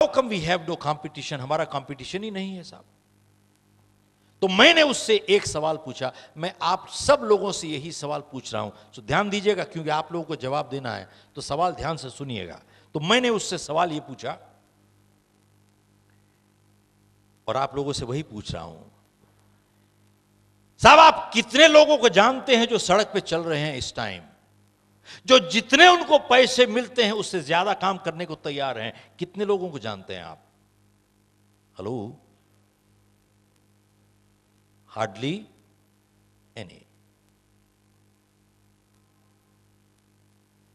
How come we have no competition, हमारा competition ही नहीं है साहब। तो मैंने उससे एक सवाल पूछा, मैं आप सब लोगों से यही सवाल पूछ रहा हूं, तो ध्यान दीजिएगा क्योंकि आप लोगों को जवाब देना है, तो सवाल ध्यान से सुनिएगा। तो मैंने उससे सवाल यह पूछा और आप लोगों से वही पूछ रहा हूं, साहब आप कितने लोगों को जानते हैं जो सड़क पे चल रहे हैं इस टाइम, जो जितने उनको पैसे मिलते हैं उससे ज्यादा काम करने को तैयार हैं? कितने लोगों को जानते हैं आप? Hello, hardly any.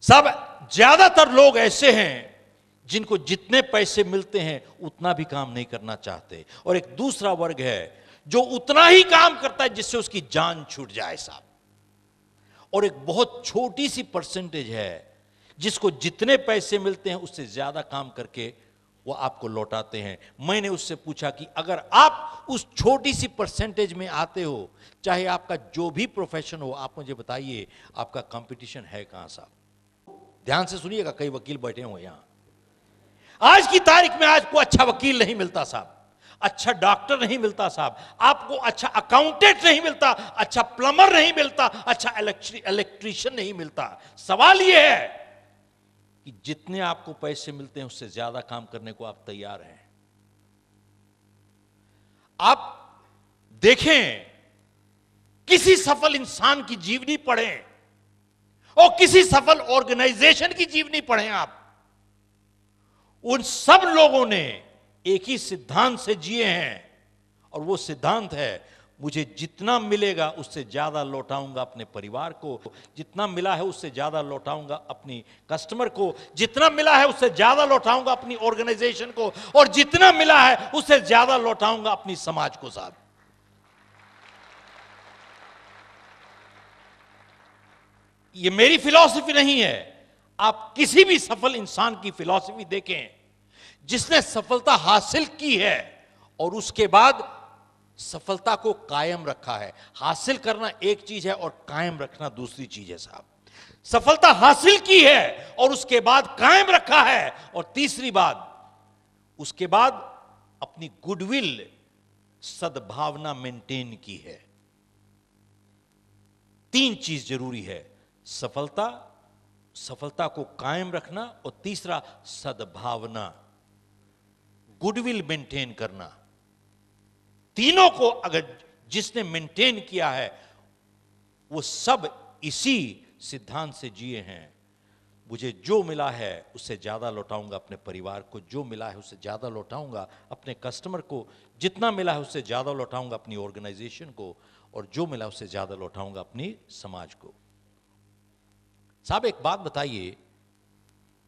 सब ज्यादातर लोग ऐसे हैं जिनको जितने पैसे मिलते हैं उतना भी काम नहीं करना चाहते, और एक दूसरा वर्ग है जो उतना ही काम करता है जिससे उसकी जान छूट जाए साहब, और एक बहुत छोटी सी परसेंटेज है जिसको जितने पैसे मिलते हैं उससे ज्यादा काम करके वो आपको लौटाते हैं। मैंने उससे पूछा कि अगर आप उस छोटी सी परसेंटेज में आते हो, चाहे आपका जो भी प्रोफेशन हो, आप मुझे बताइए आपका कंपटीशन है कहां साहब? ध्यान से सुनिएगा, कई वकील बैठे हुए यहां। आज की तारीख में आपको अच्छा वकील नहीं मिलता साहब, अच्छा डॉक्टर नहीं मिलता साहब, आपको अच्छा अकाउंटेंट नहीं मिलता, अच्छा प्लम्बर नहीं मिलता, अच्छा इलेक्ट्रीशियन नहीं मिलता। सवाल यह है कि जितने आपको पैसे मिलते हैं उससे ज्यादा काम करने को आप तैयार हैं? आप देखें, किसी सफल इंसान की जीवनी पढ़ें और किसी सफल ऑर्गेनाइजेशन की जीवनी पढ़ें आप, उन सब लोगों ने एक ही सिद्धांत से जिए हैं, और वो सिद्धांत है मुझे जितना मिलेगा उससे ज्यादा लौटाऊंगा अपने परिवार को, जितना मिला है उससे ज्यादा लौटाऊंगा अपनी कस्टमर को, जितना मिला है उससे ज्यादा लौटाऊंगा अपनी ऑर्गेनाइजेशन को, और जितना मिला है उससे ज्यादा लौटाऊंगा अपनी समाज को साहब। ये मेरी फिलॉसफी नहीं है, आप किसी भी सफल इंसान की फिलॉसफी देखें जिसने सफलता हासिल की है और उसके बाद सफलता को कायम रखा है। हासिल करना एक चीज है और कायम रखना दूसरी चीज है साहब। सफलता हासिल की है और उसके बाद कायम रखा है, और तीसरी बात, उसके बाद अपनी गुडविल, सद्भावना मेंटेन की है। तीन चीज जरूरी है, सफलता, सफलता को कायम रखना, और तीसरा सद्भावना, गुडविल मेंटेन करना। तीनों को अगर जिसने मेंटेन किया है वो सब इसी सिद्धांत से जिए हैं, मुझे जो मिला है उससे ज्यादा लौटाऊंगा अपने परिवार को, जो मिला है उससे ज्यादा लौटाऊंगा अपने कस्टमर को, जितना मिला है उससे ज्यादा लौटाऊंगा अपनी ऑर्गेनाइजेशन को, और जो मिला उससे ज्यादा लौटाऊंगा अपनी समाज को। साहब एक बात बताइए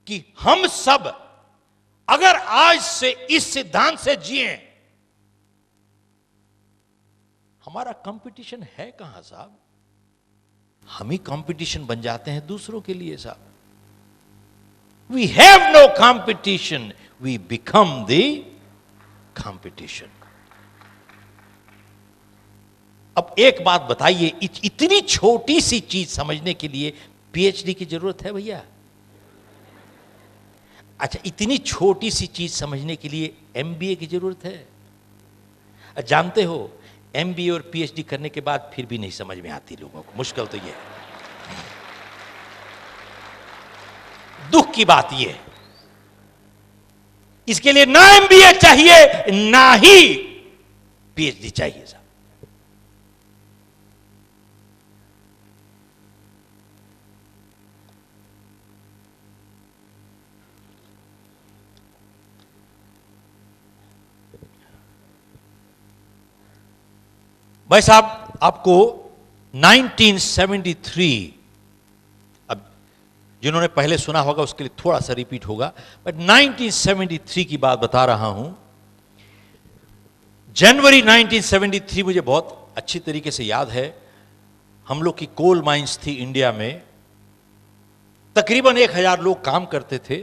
कि हम सब अगर आज से इस सिद्धांत से जिए, हमारा कंपटीशन है कहां साहब? हम ही कंपटीशन बन जाते हैं दूसरों के लिए साहब। We have no competition, we become the competition. अब एक बात बताइए, इतनी छोटी सी चीज समझने के लिए पीएचडी की जरूरत है भैया? अच्छा, इतनी छोटी सी चीज समझने के लिए एमबीए की जरूरत है? जानते हो, एमबीए और पीएचडी करने के बाद फिर भी नहीं समझ में आती लोगों को। मुश्किल तो ये है, दुख की बात ये है। इसके लिए ना एमबीए चाहिए ना ही पीएचडी चाहिए साहब। भाई साहब, आपको 1973, अब जिन्होंने पहले सुना होगा उसके लिए थोड़ा सा रिपीट होगा, बट 1973 की बात बता रहा हूं। जनवरी 1973 मुझे बहुत अच्छी तरीके से याद है। हम लोग की कोल माइंस थी इंडिया में, तकरीबन 1000 लोग काम करते थे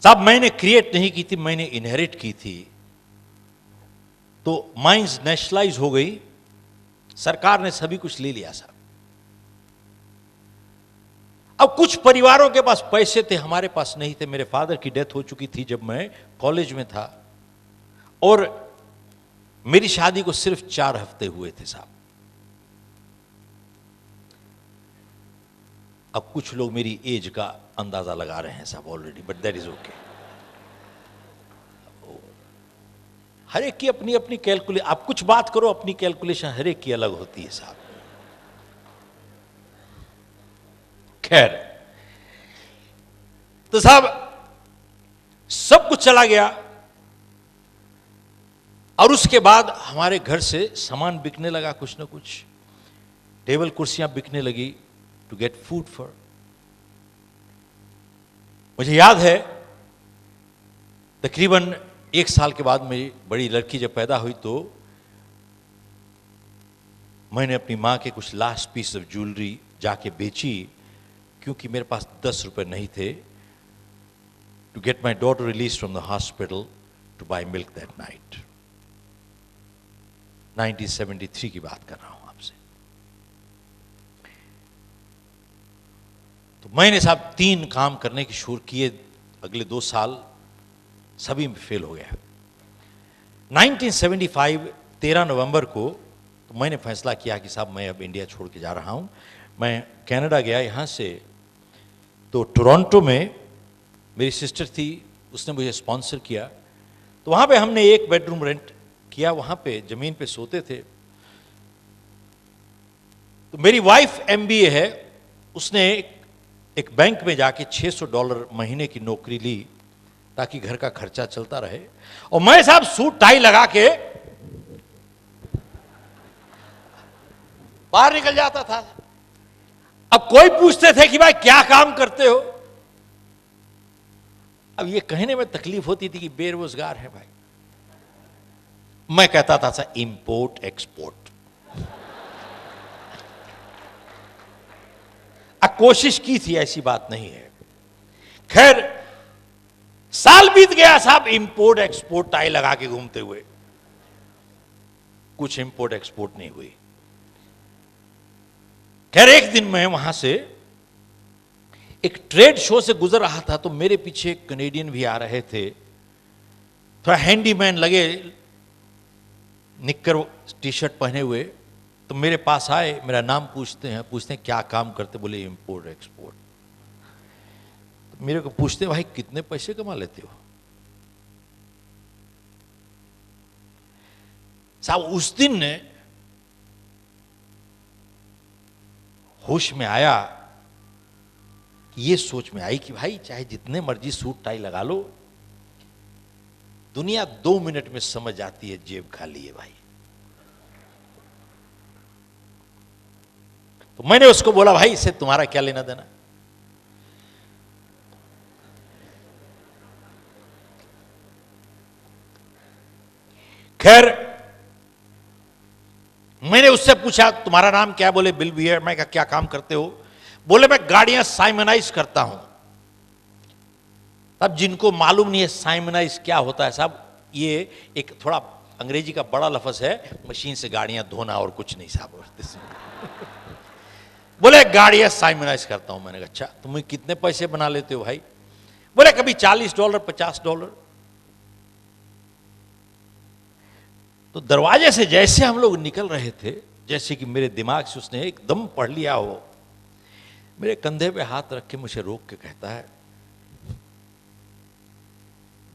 साहब। मैंने क्रिएट नहीं की थी, मैंने इनहेरिट की थी। तो माइंस नेशनलाइज हो गई, सरकार ने सभी कुछ ले लिया साहब। अब कुछ परिवारों के पास पैसे थे, हमारे पास नहीं थे। मेरे फादर की डेथ हो चुकी थी जब मैं कॉलेज में था, और मेरी शादी को सिर्फ 4 हफ्ते हुए थे साहब। अब कुछ लोग मेरी एज का अंदाजा लगा रहे हैं साहब already, but that is okay. हर एक की अपनी अपनी कैलकुलेशन, आप कुछ बात करो, अपनी कैलकुलेशन हर एक की अलग होती है साहब। खैर, तो साहब सब कुछ चला गया, और उसके बाद हमारे घर से सामान बिकने लगा, कुछ ना कुछ टेबल कुर्सियां बिकने लगी टू गेट फूड फॉर। मुझे याद है तकरीबन 1 साल के बाद मेरी बड़ी लड़की जब पैदा हुई, तो मैंने अपनी मां के कुछ लास्ट पीस ऑफ ज्वेलरी जाके बेची, क्योंकि मेरे पास 10 रुपए नहीं थे to get my daughter release from the hospital to buy milk that night. 1973 की बात कर रहा हूं आपसे। तो मैंने साहब 3 काम करने की शुरू किए, अगले 2 साल सभी में फेल हो गया। 1975 13 नवंबर को तो मैंने फैसला किया कि साहब मैं अब इंडिया छोड़ के जा रहा हूं। मैं कनाडा गया, यहां से तो टोरंटो में मेरी सिस्टर थी, उसने मुझे स्पॉन्सर किया। तो वहां पे हमने 1 बेडरूम रेंट किया, वहां पे जमीन पे सोते थे। तो मेरी वाइफ एमबीए है, उसने एक बैंक में जाके $600 महीने की नौकरी ली ताकि घर का खर्चा चलता रहे, और मैं साहब सूट टाई लगा के बाहर निकल जाता था। अब कोई पूछते थे कि भाई क्या काम करते हो, अब ये कहने में तकलीफ होती थी कि बेरोजगार है भाई। मैं कहता था सर इंपोर्ट एक्सपोर्ट। कोशिश की थी, ऐसी बात नहीं है। खैर, साल बीत गया साहब, इंपोर्ट एक्सपोर्ट टाई लगा के घूमते हुए, कुछ इंपोर्ट एक्सपोर्ट नहीं हुई। खैर, एक दिन मैं वहां से एक ट्रेड शो से गुजर रहा था, तो मेरे पीछे कनेडियन भी आ रहे थे, थोड़ा हैंडीमैन लगे, निक्कर टी शर्ट पहने हुए। तो मेरे पास आए, मेरा नाम पूछते हैं क्या काम करते, बोले इंपोर्ट एक्सपोर्ट। तो मेरे को पूछते भाई कितने पैसे कमा लेते हो साहब। उस दिन ने होश में आया, ये सोच में आई कि भाई चाहे जितने मर्जी सूट टाई लगा लो, दुनिया 2 मिनट में समझ आती है जेब खाली है भाई। तो मैंने उसको बोला भाई इससे तुम्हारा क्या लेना देना। खैर, मैंने उससे पूछा तुम्हारा नाम क्या है, बोले बिल बियर। मैं कहा क्या काम करते हो, बोले मैं गाड़ियां साइमनाइज करता हूं। अब जिनको मालूम नहीं है साइमनाइज क्या होता है साहब, ये एक थोड़ा अंग्रेजी का बड़ा लफ्ज है, मशीन से गाड़ियां धोना और कुछ नहीं साहब। बोले गाड़ियां साइमनाइज करता हूं। मैंने कहा अच्छा, तुम कितने पैसे बना लेते हो भाई, बोले कभी $40 $50। तो दरवाजे से जैसे हम लोग निकल रहे थे, जैसे कि मेरे दिमाग से उसने एकदम पढ़ लिया हो, मेरे कंधे पे हाथ रख के मुझे रोक के कहता है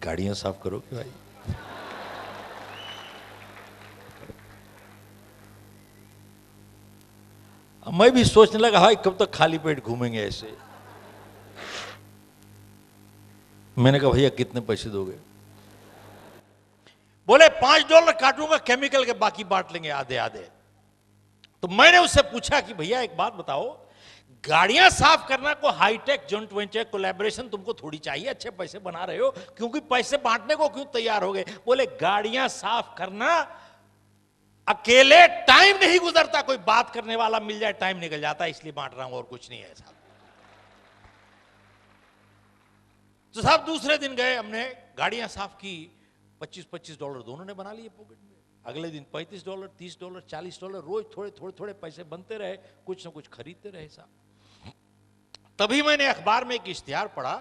गाड़ियां साफ करोगे भाई। मैं भी सोचने लगा भाई कब तक खाली पेट घूमेंगे ऐसे। मैंने कहा भैया कितने पैसे दोगे, बोले $5 काटूंगा केमिकल के, बाकी बांट लेंगे आधे आधे। तो मैंने उससे पूछा कि भैया एक बात बताओ, गाड़ियां साफ करना को हाईटेक जॉइंट वेंचर कोलैबोरेशन तुमको थोड़ी चाहिए, अच्छे पैसे बना रहे हो, क्योंकि पैसे बांटने को क्यों तैयार हो गए। बोले गाड़ियां साफ करना अकेले टाइम नहीं गुजरता, कोई बात करने वाला मिल जाए टाइम निकल जाता है, इसलिए बांट रहा हूं और कुछ नहीं है साहब। तो साहब दूसरे दिन गए, हमने गाड़ियां साफ की, $25 दोनों ने बना लिए पॉकेट में। अगले दिन $35 $30 $40, रोज थोड़े थोड़े थोड़े पैसे बनते रहे, कुछ ना कुछ खरीदते रहे साहब। तभी मैंने अखबार में एक इश्तिहार पढ़ा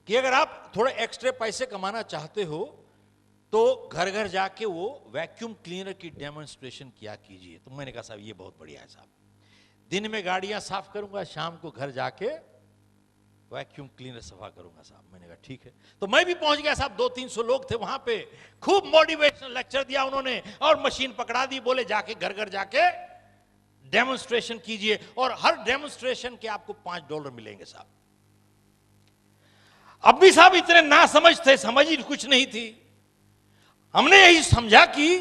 कि अगर आप थोड़े एक्स्ट्रा पैसे कमाना चाहते हो तो घर घर जाके वो वैक्यूम क्लीनर की डेमोन्स्ट्रेशन किया कीजिए। तो मैंने कहा साहब ये बहुत बढ़िया है साहब, दिन में गाड़ियां साफ करूंगा, शाम को घर जाके वैक्यूम क्लीनर सफा करूंगा साहब। मैंने कहा ठीक है। तो मैं भी पहुंच गया साहब, 200-300 लोग थे वहां पे, खूब मोटिवेशनल लेक्चर दिया उन्होंने और मशीन पकड़ा दी, बोले जाके घर घर जाके डेमोन्स्ट्रेशन कीजिए और हर डेमोन्स्ट्रेशन के आपको $5 मिलेंगे साहब। अब भी साहब इतने ना समझ थे, समझ ही कुछ नहीं थी। हमने यही समझा कि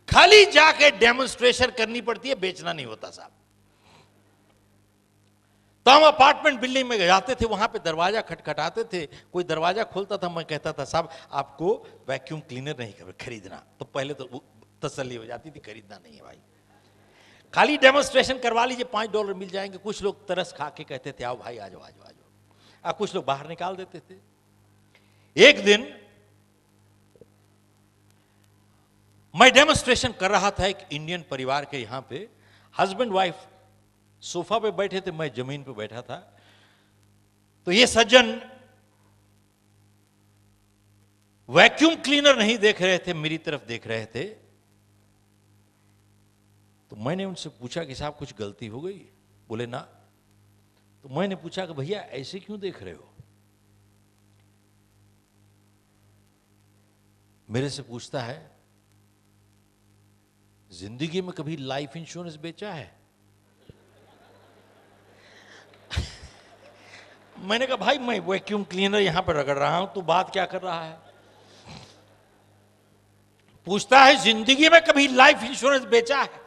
खाली जाके डेमोन्स्ट्रेशन करनी पड़ती है, बेचना नहीं होता साहब। तो हम अपार्टमेंट बिल्डिंग में जाते थे, वहां पे दरवाजा खटखटाते थे, कोई दरवाजा खोलता था, मैं कहता था साहब आपको वैक्यूम क्लीनर नहीं खरीदना। तो पहले तो तसल्ली हो जाती थी, खरीदना नहीं है भाई, खाली डेमोन्स्ट्रेशन करवा लीजिए, $5 मिल जाएंगे। कुछ लोग तरस खा के कहते थे आओ भाई आ जाओ आ जाओ आ जाओ, कुछ लोग बाहर निकाल देते थे। एक दिन मैं डेमोन्स्ट्रेशन कर रहा था एक इंडियन परिवार के, यहां पे हस्बैंड वाइफ सोफा पे बैठे थे, मैं जमीन पे बैठा था। तो ये सज्जन वैक्यूम क्लीनर नहीं देख रहे थे, मेरी तरफ देख रहे थे। तो मैंने उनसे पूछा कि साहब कुछ गलती हो गई? बोले ना। तो मैंने पूछा कि भैया ऐसे क्यों देख रहे हो? मेरे से पूछता है जिंदगी में कभी लाइफ इंश्योरेंस बेचा है? मैंने कहा भाई मैं वैक्यूम क्लीनर यहां पर रगड़ रहा हूं, तो बात क्या कर रहा है? पूछता है जिंदगी में कभी लाइफ इंश्योरेंस बेचा है?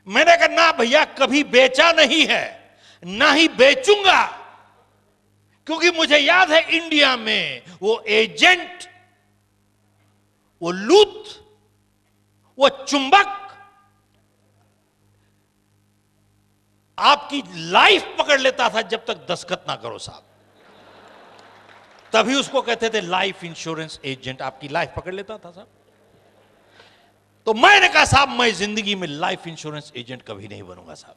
मैंने कहा ना भैया कभी बेचा नहीं है, ना ही बेचूंगा, क्योंकि मुझे याद है इंडिया में वो एजेंट, वो लूट, वो चुंबक आपकी लाइफ पकड़ लेता था जब तक दस्तखत ना करो साहब। तभी उसको कहते थे लाइफ इंश्योरेंस एजेंट, आपकी लाइफ पकड़ लेता था साहब। तो मैंने कहा साहब मैं जिंदगी में लाइफ इंश्योरेंस एजेंट कभी नहीं बनूंगा साहब।